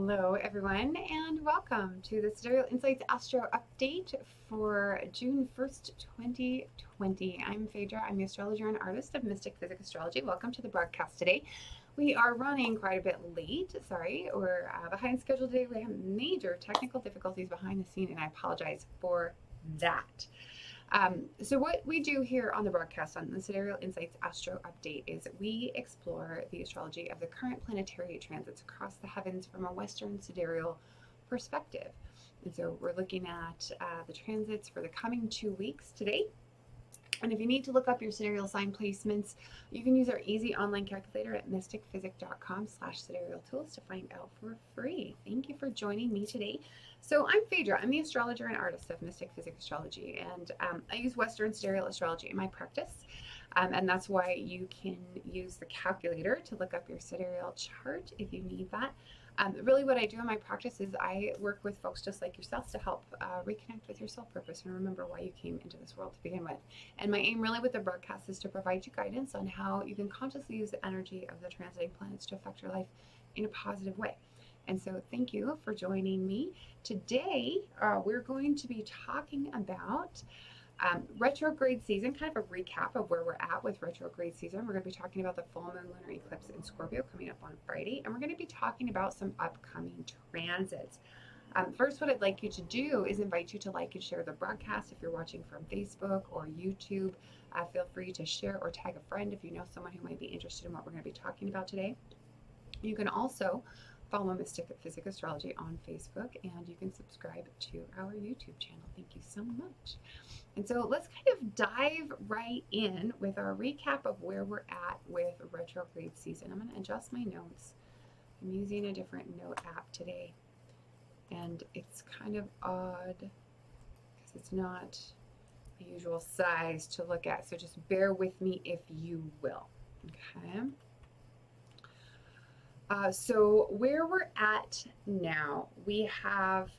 Hello, everyone, and welcome to the Sidereal Insights Astro update for June 1st, 2020. I'm Phaedra. I'm the astrologer and artist of Mystick, Physick, Astrology. Welcome to the broadcast today. We are running quite a bit late. Sorry, we're behind schedule today. We have major technical difficulties behind the scene, and I apologize for that. So what we do here on the broadcast on the Sidereal Insights Astro Update is we explore the astrology of the current planetary transits across the heavens from a Western sidereal perspective. And so we're looking at the transits for the coming 2 weeks today. And if you need to look up your sidereal sign placements, you can use our easy online calculator at mystickphysick.com/sidereal tools to find out for free. Thank you for joining me today. So I'm Phaedra. I'm the astrologer and artist of Mystick, Physick, Astrology, and I use Western sidereal astrology in my practice. And that's why you can use the calculator to look up your sidereal chart if you need that. Really what I do in my practice is I work with folks just like yourself to help reconnect with your soul purpose and remember why you came into this world to begin with. And my aim really with the broadcast is to provide you guidance on how you can consciously use the energy of the transiting planets to affect your life in a positive way. And so thank you for joining me. Today, we're going to be talking about retrograde season, kind of a recap of where we're at with retrograde season. We're going to be talking about the full moon lunar eclipse in Scorpio coming up on Friday, and we're going to be talking about some upcoming transits. First, what I'd like you to do is invite you to like and share the broadcast. If you're watching from Facebook or YouTube, feel free to share or tag a friend if you know someone who might be interested in what we're going to be talking about today. You can also follow Mystick Physick Astrology on Facebook, and you can subscribe to our YouTube channel. Thank you so much. And so let's kind of dive right in with our recap of where we're at with retrograde season. I'm going to adjust my notes. I'm using a different note app today, and it's kind of odd because it's not the usual size to look at. So just bear with me if you will. Okay. So where we're at now, we have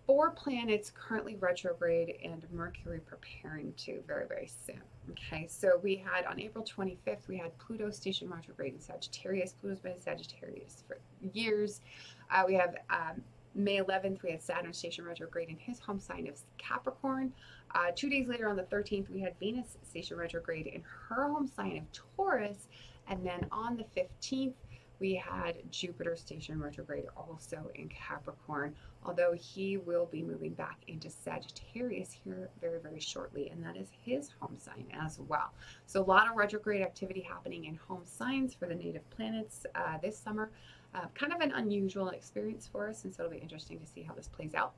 4 planets currently retrograde and Mercury preparing to very, very soon. Okay, so we had on April 25th, we had Pluto station retrograde in Sagittarius. Pluto's been in Sagittarius for years. We have May 11th, we had Saturn station retrograde in his home sign of Capricorn. 2 days later, on the 13th, we had Venus station retrograde in her home sign of Taurus. And then on the 15th, we had Jupiter station retrograde also in Capricorn, although he will be moving back into Sagittarius here very, very shortly, and that is his home sign as well. So a lot of retrograde activity happening in home signs for the native planets this summer. Kind of an unusual experience for us, and so it'll be interesting to see how this plays out.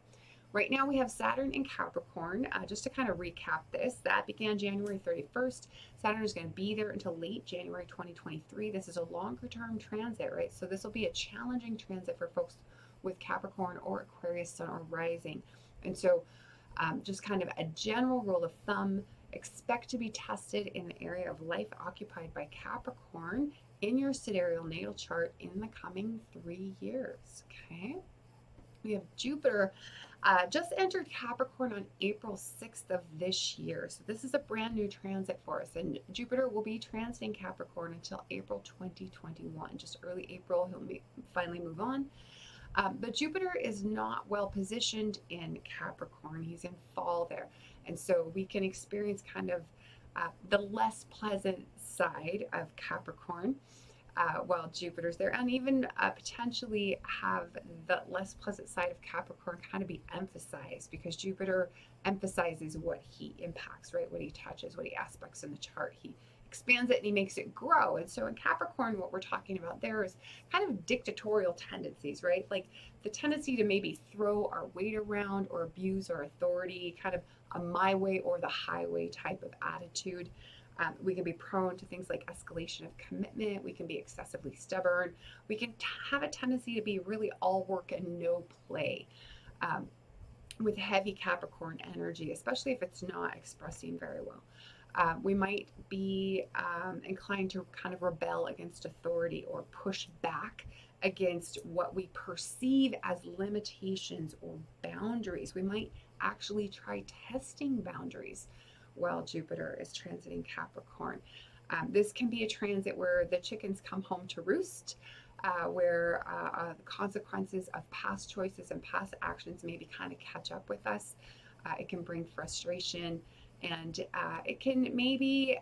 Right now we have Saturn in Capricorn. Just to kind of recap this, that began January 31st. Saturn is going to be there until late January 2023. This is a longer term transit, right? So this will be a challenging transit for folks with Capricorn or Aquarius sun or rising. And so just kind of a general rule of thumb, expect to be tested in the area of life occupied by Capricorn in your sidereal natal chart in the coming 3 years, okay? We have Jupiter just entered Capricorn on April 6th of this year. So this is a brand new transit for us. And Jupiter will be transiting Capricorn until April 2021. Just early April, he'll finally move on. But Jupiter is not well positioned in Capricorn. He's in fall there. And so we can experience kind of the less pleasant side of Capricorn while Jupiter's there, and even potentially have the less pleasant side of Capricorn kind of be emphasized, because Jupiter emphasizes what he impacts, right? What he touches, what he aspects in the chart. He expands it and he makes it grow. And so in Capricorn, what we're talking about there is kind of dictatorial tendencies, right? Like the tendency to maybe throw our weight around or abuse our authority, kind of a my way or the highway type of attitude. We can be prone to things like escalation of commitment. We can be excessively stubborn. We can have a tendency to be really all work and no play with heavy Capricorn energy, especially if it's not expressing very well. We might be inclined to kind of rebel against authority or push back against what we perceive as limitations or boundaries. We might actually try testing boundaries while Jupiter is transiting Capricorn. This can be a transit where the chickens come home to roost. where the consequences of past choices and past actions maybe kind of catch up with us. It can bring frustration, and it can maybe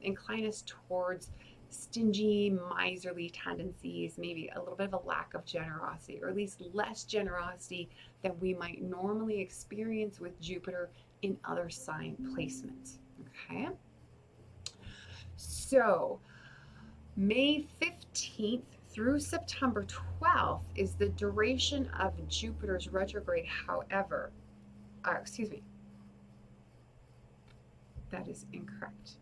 incline us towards stingy, miserly tendencies, maybe a little bit of a lack of generosity, or at least less generosity than we might normally experience with Jupiter in other sign placements. Okay, so May 15th through September 12th is the duration of Jupiter's retrograde. However, excuse me, that is incorrect.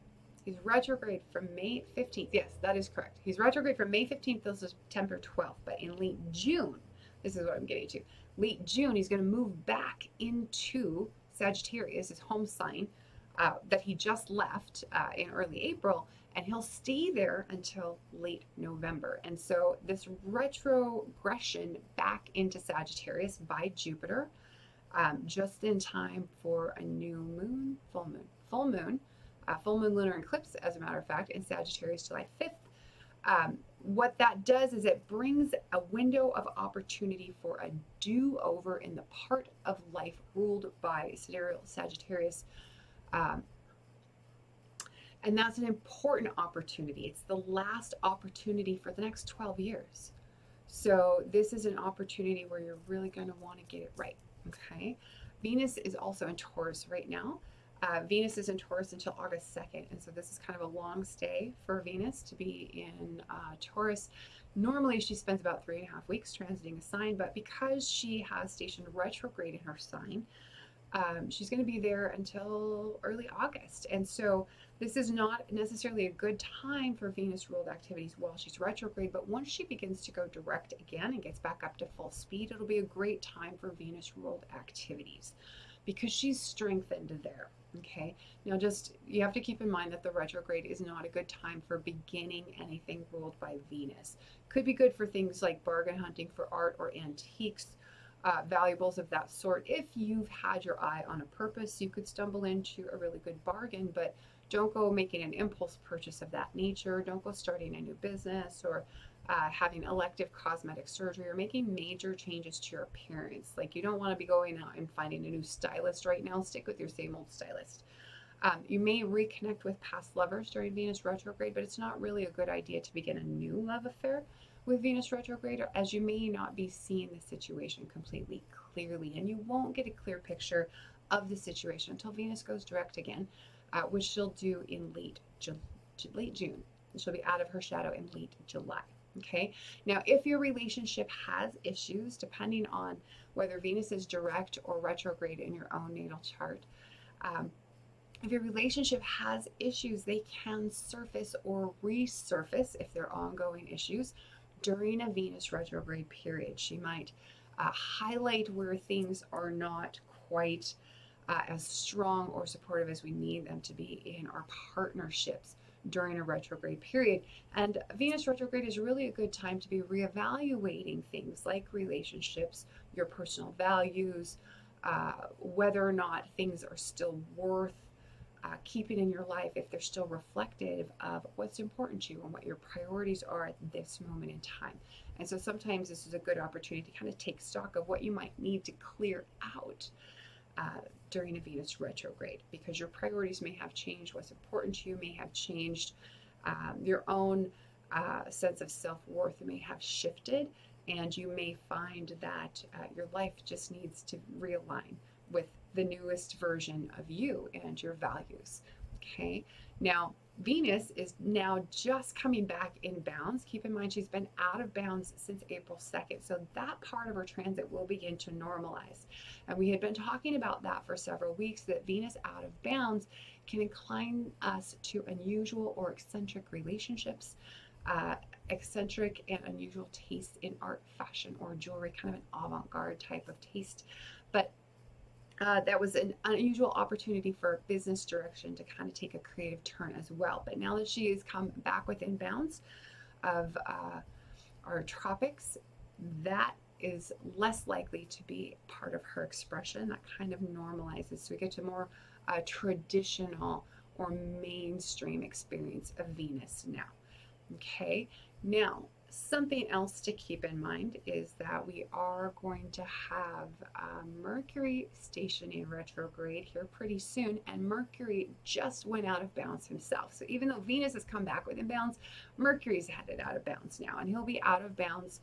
He's retrograde from May 15th. Yes, that is correct. He's retrograde from May 15th till September 12th. But in late June, this is what I'm getting to. Late June, he's going to move back into Sagittarius, his home sign that he just left in early April. And he'll stay there until late November. And so this retrogression back into Sagittarius by Jupiter, just in time for a new moon, full moon, lunar eclipse, as a matter of fact, in Sagittarius, July 5th. What that does is it brings a window of opportunity for a do-over in the part of life ruled by Sidereal Sagittarius. And that's an important opportunity. It's the last opportunity for the next 12 years. So this is an opportunity where you're really going to want to get it right. Okay. Venus is also in Taurus right now. Venus is in Taurus until August 2nd. And so this is kind of a long stay for Venus to be in Taurus. Normally she spends about 3.5 weeks transiting a sign, but because she has stationed retrograde in her sign, she's going to be there until early August. And so this is not necessarily a good time for Venus ruled activities while she's retrograde, but once she begins to go direct again and gets back up to full speed, it'll be a great time for Venus ruled activities because she's strengthened there. Okay, now just you have to keep in mind that the retrograde is not a good time for beginning anything ruled by Venus. Could be good for things like bargain hunting for art or antiques, valuables of that sort. If you've had your eye on a purpose, you could stumble into a really good bargain, but don't go making an impulse purchase of that nature. Don't go starting a new business or having elective cosmetic surgery or making major changes to your appearance. Like you don't want to be going out and finding a new stylist right now. Stick with your same old stylist. You may reconnect with past lovers during Venus retrograde, but it's not really a good idea to begin a new love affair with Venus retrograde, as you may not be seeing the situation completely clearly, and you won't get a clear picture of the situation until Venus goes direct again, which she'll do in late June. She'll be out of her shadow in late July. Okay, now if your relationship has issues, depending on whether Venus is direct or retrograde in your own natal chart, if your relationship has issues, they can surface or resurface if they're ongoing issues during a Venus retrograde period. She might highlight where things are not quite as strong or supportive as we need them to be in our partnerships during a retrograde period. And Venus retrograde is really a good time to be reevaluating things like relationships, your personal values, whether or not things are still worth keeping in your life, if they're still reflective of what's important to you and what your priorities are at this moment in time. And so sometimes this is a good opportunity to kind of take stock of what you might need to clear out during a Venus retrograde, because your priorities may have changed, what's important to you may have changed, your own sense of self-worth may have shifted, and you may find that your life just needs to realign with the newest version of you and your values. Okay, now Venus is now just coming back in bounds. Keep in mind she's been out of bounds since April 2nd, so that part of her transit will begin to normalize. And we had been talking about that for several weeks, that Venus out of bounds can incline us to unusual or eccentric relationships, eccentric and unusual tastes in art, fashion, or jewelry, kind of an avant-garde type of taste. But that was an unusual opportunity for business direction to kind of take a creative turn as well. But now that she has come back within bounds of our tropics, that is less likely to be part of her expression. That kind of normalizes. So we get to more traditional or mainstream experience of Venus now. Okay, now Something else to keep in mind is that we are going to have Mercury stationing retrograde here pretty soon, and Mercury just went out of bounds himself. So even though Venus has come back within bounds, Mercury's headed out of bounds now, and he'll be out of bounds.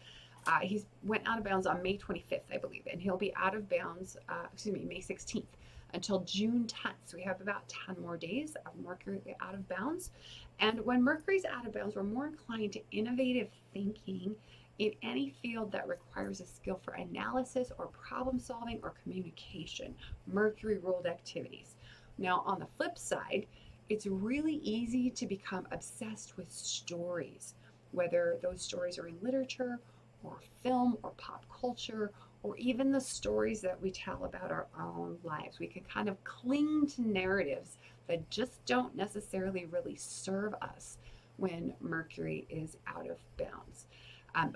He's went out of bounds on May 25th, I believe, and he'll be out of bounds, May 16th until June 10th. So we have about 10 more days of Mercury out of bounds. And when Mercury's out of bounds, we're more inclined to innovative thinking in any field that requires a skill for analysis or problem solving or communication, Mercury ruled activities. Now, on the flip side, it's really easy to become obsessed with stories, whether those stories are in literature or film or pop culture, or even the stories that we tell about our own lives. We can kind of cling to narratives that just don't necessarily really serve us when Mercury is out of bounds.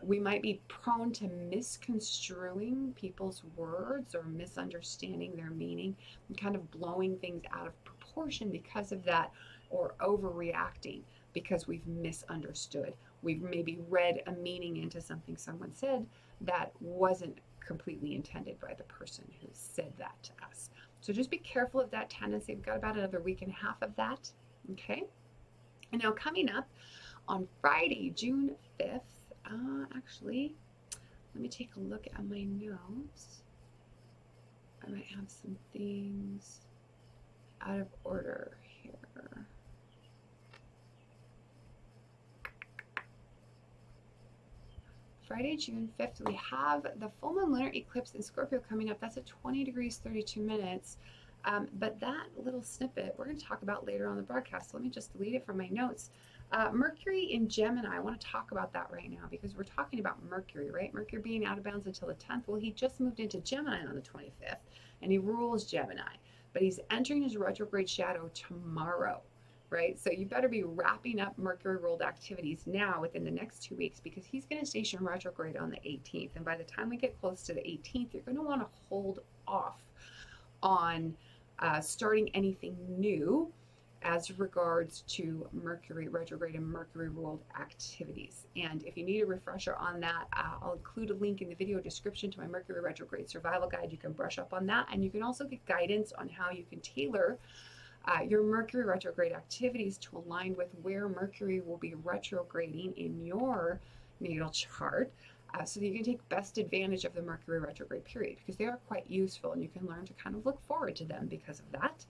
We might be prone to misconstruing people's words or misunderstanding their meaning and kind of blowing things out of proportion because of that, or overreacting because we've misunderstood. We've maybe read a meaning into something someone said that wasn't completely intended by the person who said that to us. So just be careful of that tendency. We've got about another week and a half of that. Okay. And now coming up on Friday, June 5th, actually, let me take a look at my notes. I might have some things out of order here. Friday, June 5th, we have the full moon lunar eclipse in Scorpio coming up. That's at 20 degrees, 32 minutes. But that little snippet we're going to talk about later on the broadcast. So let me just delete it from my notes. Mercury in Gemini, I want to talk about that right now because we're talking about Mercury, right? Mercury being out of bounds until the 10th. Well, he just moved into Gemini on the 25th, and he rules Gemini. But he's entering his retrograde shadow tomorrow, right? So you better be wrapping up Mercury ruled activities now within the next 2 weeks, because he's going to station retrograde on the 18th. And by the time we get close to the 18th, you're going to want to hold off on starting anything new as regards to Mercury retrograde and Mercury ruled activities. And if you need a refresher on that, I'll include a link in the video description to my Mercury retrograde survival guide. You can brush up on that, and you can also get guidance on how you can tailor your Mercury retrograde activities to align with where Mercury will be retrograding in your natal chart, so that you can take best advantage of the Mercury retrograde period, because they are quite useful and you can learn to kind of look forward to them because of that.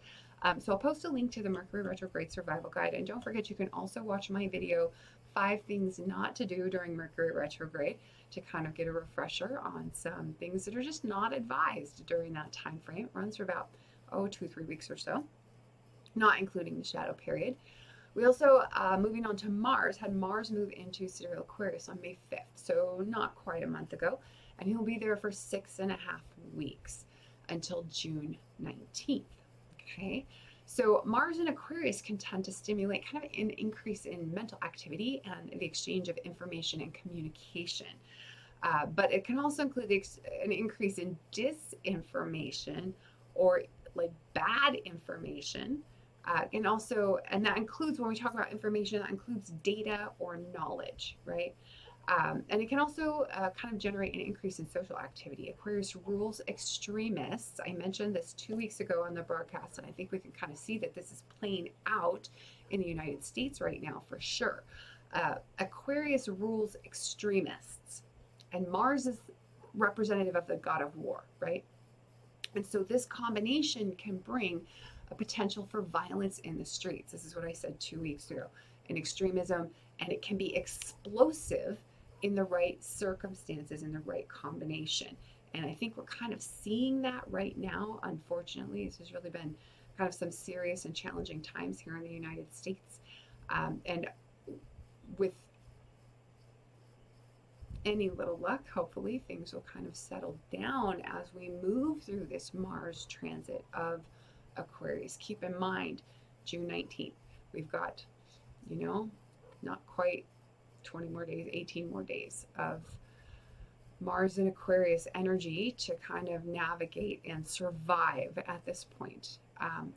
So I'll post a link to the Mercury retrograde survival guide, and don't forget you can also watch my video 5 things not to do during Mercury retrograde to kind of get a refresher on some things that are just not advised during that time frame. It runs for about 2-3 weeks or so, not including the shadow period. We also, moving on to Mars, had Mars move into Sidereal Aquarius on May 5th, so not quite a month ago, and he'll be there for 6.5 weeks until June 19th. Okay, so Mars in Aquarius can tend to stimulate kind of an increase in mental activity and the exchange of information and communication. But it can also include an increase in disinformation or like bad information. And that includes, when we talk about information, that includes data or knowledge, right? And it can also kind of generate an increase in social activity. Aquarius rules extremists. I mentioned this 2 weeks ago on the broadcast, and I think we can kind of see that this is playing out in the United States right now for sure. Aquarius rules extremists, and Mars is representative of the god of war, right? And so this combination can bring a potential for violence in the streets. This is what I said 2 weeks ago, and extremism, and it can be explosive in the right circumstances, in the right combination. And I think we're kind of seeing that right now. Unfortunately, this has really been kind of some serious and challenging times here in the United States. And with any little luck, hopefully things will kind of settle down as we move through this Mars transit of Aquarius. Keep in mind, June 19th, we've got, not quite 20 more days, 18 more days of Mars and Aquarius energy to kind of navigate and survive at this point.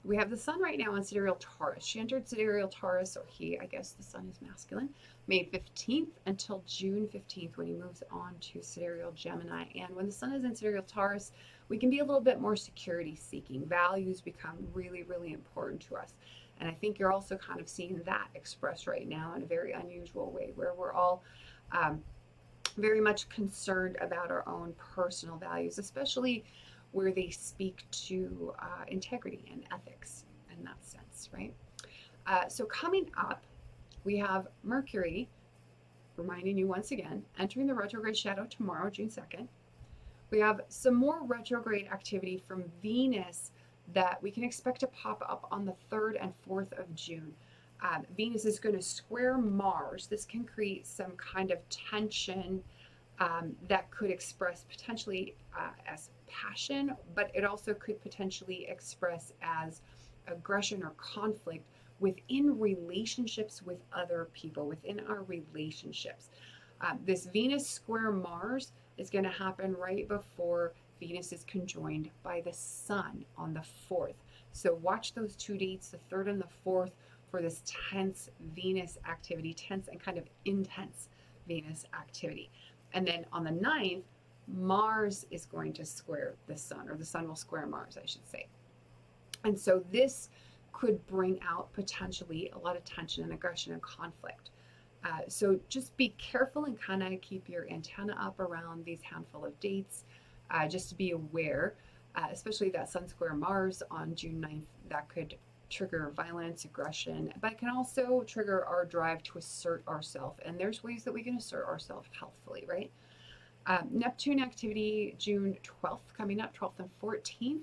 We have the sun right now in Sidereal Taurus. She entered Sidereal Taurus, or he, I guess the sun is masculine, May 15th until June 15th when he moves on to Sidereal Gemini. And when the sun is in Sidereal Taurus, we can be a little bit more security seeking. Values become really, really important to us. And I think you're also kind of seeing that expressed right now in a very unusual way, where we're all very much concerned about our own personal values, especially where they speak to integrity and ethics in that sense, right? So coming up, we have Mercury, reminding you once again, entering the retrograde shadow tomorrow, June 2nd. We have some more retrograde activity from Venus that we can expect to pop up on the 3rd and 4th of June. Venus is going to square Mars. This can create some kind of tension that could express potentially as passion, but it also could potentially express as aggression or conflict within relationships with other people, within our relationships. This Venus square Mars is going to happen right before Venus is conjoined by the Sun on the 4th. So watch those 2 dates, the 3rd and the 4th, for this tense Venus activity, tense and kind of intense Venus activity. And then on the 9th, Mars is going to square the Sun, or the Sun will square Mars, I should say. And so this could bring out potentially a lot of tension and aggression and conflict. So just be careful and kind of keep your antenna up around these handful of dates, just to be aware, especially that Sun square Mars on June 9th, that could trigger violence, aggression, but it can also trigger our drive to assert ourselves. And there's ways that we can assert ourselves healthfully, right? Neptune activity, June 12th, coming up, 12th and 14th,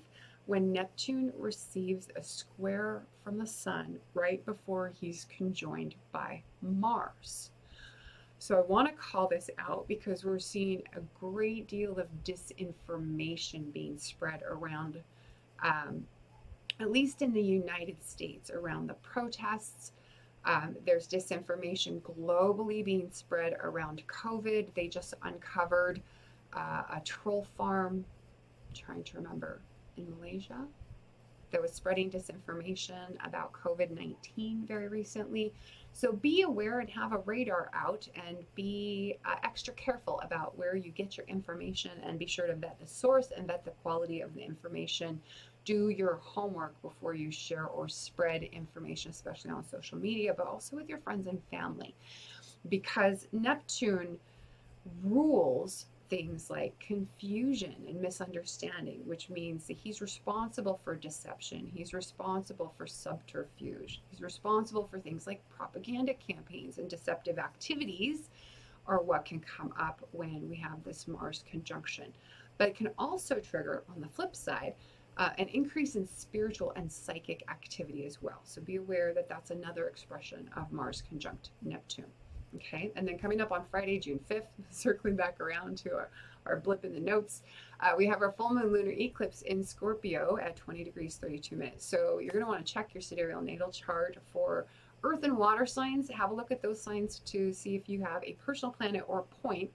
when Neptune receives a square from the Sun right before he's conjoined by Mars. So I want to call this out because we're seeing a great deal of disinformation being spread around, at least in the United States, around the protests. There's disinformation globally being spread around COVID. They just uncovered a troll farm, I'm trying to remember, in Malaysia, that was spreading disinformation about COVID-19 very recently. So be aware and have a radar out, and be extra careful about where you get your information, and be sure to vet the source and vet the quality of the information. Do your homework before you share or spread information, especially on social media, but also with your friends and family, because Neptune rules things like confusion and misunderstanding, which means that he's responsible for deception, he's responsible for subterfuge, he's responsible for things like propaganda campaigns, and deceptive activities are what can come up when we have this Mars conjunction. But it can also trigger, on the flip side, an increase in spiritual and psychic activity as well. So be aware that that's another expression of Mars conjunct Neptune. Okay, and then coming up on Friday, June 5th, circling back around to our blip in the notes, we have our full moon lunar eclipse in Scorpio at 20 degrees 32 minutes. So you're going to want to check your sidereal natal chart for earth and water signs. Have a look at those signs to see if you have a personal planet or point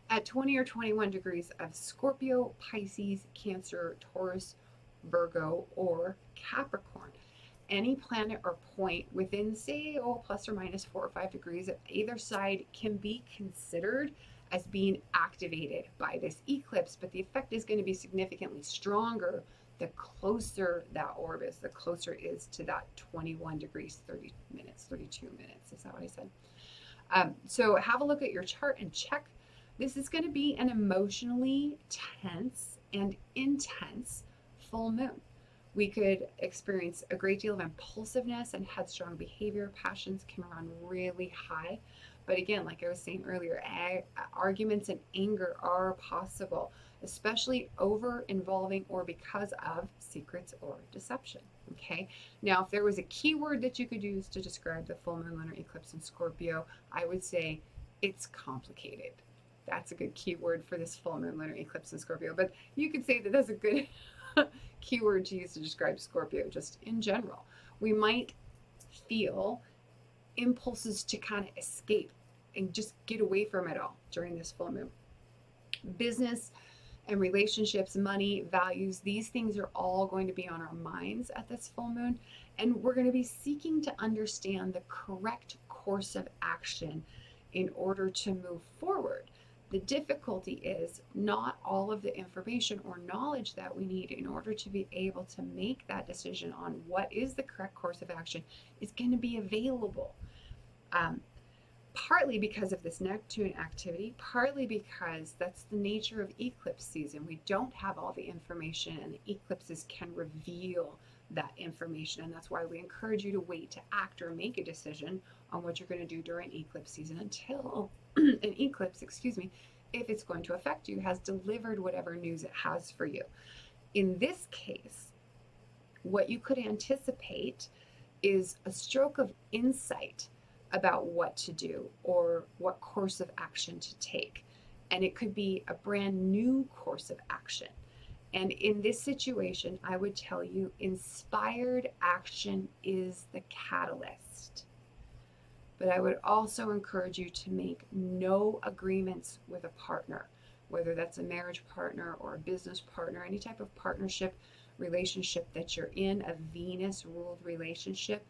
at 20 or 21 degrees of Scorpio, Pisces, Cancer, Taurus, Virgo, or Capricorn. Any planet or point within, say, plus or minus 4 or 5 degrees of either side can be considered as being activated by this eclipse, but the effect is going to be significantly stronger the closer that orb is, the closer it is to that 21 degrees 30 minutes, 32 minutes. Is that what I said? So have a look at your chart and check. This is going to be an emotionally tense and intense full moon. We could experience a great deal of impulsiveness and headstrong behavior. Passions can run really high. But again, like I was saying earlier, arguments and anger are possible, especially over, involving, or because of secrets or deception. Okay. Now, if there was a keyword that you could use to describe the full moon lunar eclipse in Scorpio, I would say it's complicated. That's a good keyword for this full moon lunar eclipse in Scorpio. But you could say that that's a good keyword to use to describe Scorpio just in general. We might feel impulses to kind of escape and just get away from it all during this full moon. Business and relationships, money, values, these things are all going to be on our minds at this full moon. And we're going to be seeking to understand the correct course of action in order to move forward. The difficulty is not all of the information or knowledge that we need in order to be able to make that decision on what is the correct course of action is going to be available. Partly because of this Neptune activity, partly because that's the nature of eclipse season. We don't have all the information, and the eclipses can reveal that information. And that's why we encourage you to wait to act or make a decision on what you're going to do during eclipse season until an eclipse, if it's going to affect you, has delivered whatever news it has for you. In this case, what you could anticipate is a stroke of insight about what to do or what course of action to take. And it could be a brand new course of action. And in this situation, I would tell you inspired action is the catalyst. But I would also encourage you to make no agreements with a partner, whether that's a marriage partner or a business partner, any type of partnership, relationship that you're in, a Venus-ruled relationship.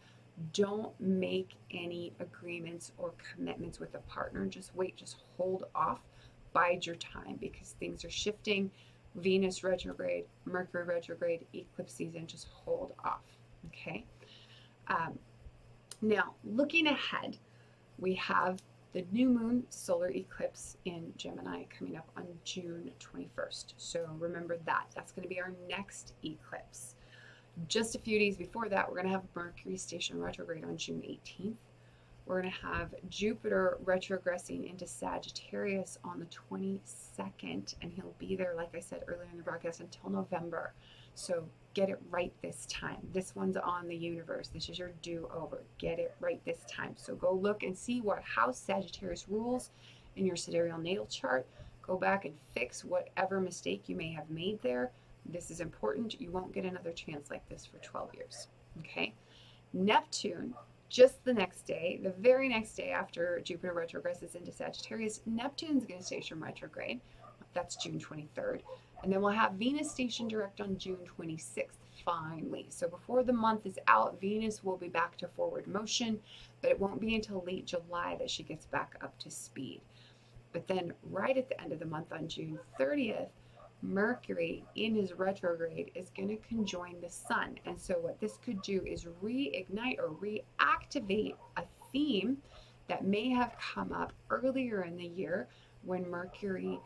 Don't make any agreements or commitments with a partner. Just wait, just hold off, bide your time, because things are shifting. Venus retrograde, Mercury retrograde, eclipse season, just hold off, okay? Now, looking ahead, we have the new moon solar eclipse in Gemini coming up on June 21st. So remember that. That's going to be our next eclipse. Just a few days before that, we're going to have Mercury station retrograde on June 18th. We're going to have Jupiter retrogressing into Sagittarius on the 22nd, and he'll be there, like I said earlier in the broadcast, until November. So get it right this time. This one's on the universe. This is your do-over. Get it right this time. So go look and see what house Sagittarius rules in your sidereal natal chart. Go back and fix whatever mistake you may have made there. This is important. You won't get another chance like this for 12 years. Okay? Neptune, just the next day, the very next day after Jupiter retrogresses into Sagittarius, Neptune's going to station retrograde. That's June 23rd. And then we'll have Venus station direct on June 26th, finally. So before the month is out, Venus will be back to forward motion, but it won't be until late July that she gets back up to speed. But then right at the end of the month on June 30th, Mercury in his retrograde is going to conjoin the sun. And so what this could do is reignite or reactivate a theme that may have come up earlier in the year when Mercury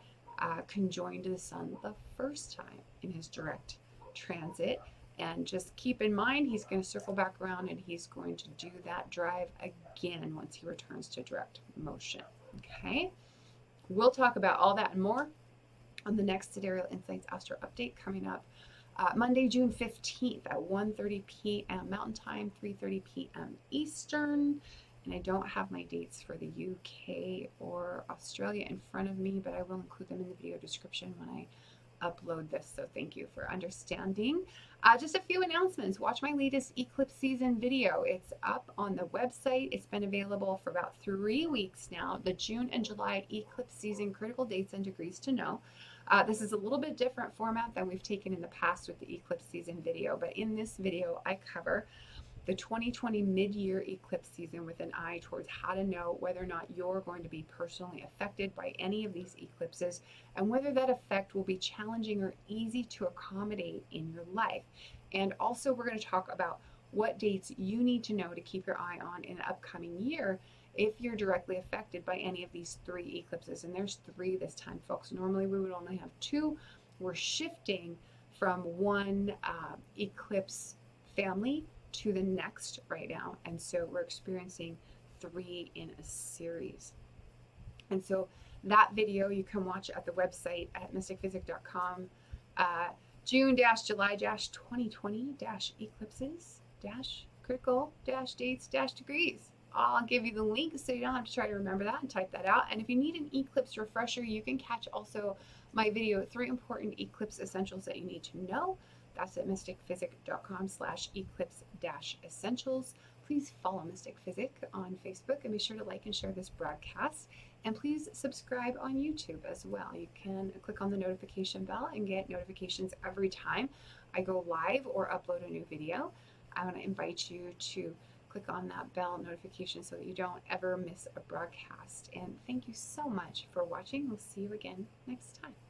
conjoined the sun the first time in his direct transit. And just keep in mind, he's going to circle back around and he's going to do that drive again once he returns to direct motion. Okay? We'll talk about all that and more on the next Sidereal Insights Astro update coming up Monday, June 15th at 1:30 p.m. Mountain Time, 3:30 p.m. Eastern. And I don't have my dates for the UK or Australia in front of me, but I will include them in the video description when I upload this. So thank you for understanding. Just a few announcements. Watch my latest eclipse season video. It's up on the website. It's been available for about 3 weeks now. The June and July eclipse season critical dates and degrees to know. This is a little bit different format than we've taken in the past with the eclipse season video, but in this video I cover the 2020 mid-year eclipse season with an eye towards how to know whether or not you're going to be personally affected by any of these eclipses and whether that effect will be challenging or easy to accommodate in your life. And also we're going to talk about what dates you need to know to keep your eye on in the upcoming year if you're directly affected by any of these 3 eclipses. And there's 3 this time, folks. Normally we would only have 2. We're shifting from one eclipse family to the next right now, and so we're experiencing 3 in a series. And so that video you can watch at the website at mystickphysick.com. June-July-2020-eclipses-critical-dates-degrees. I'll give you the link so you don't have to try to remember that and type that out. And if you need an eclipse refresher, you can catch also my video, 3 important eclipse essentials that you need to know. That's at mystickphysick.com/eclipse-essentials. please follow Mystic Physick on Facebook and be sure to like and share this broadcast. And please subscribe on YouTube as well. You can click on the notification bell and get notifications every time I go live or upload a new video. I want to invite you to click on that bell notification so that you don't ever miss a broadcast. And thank you so much for watching. We'll see you again next time.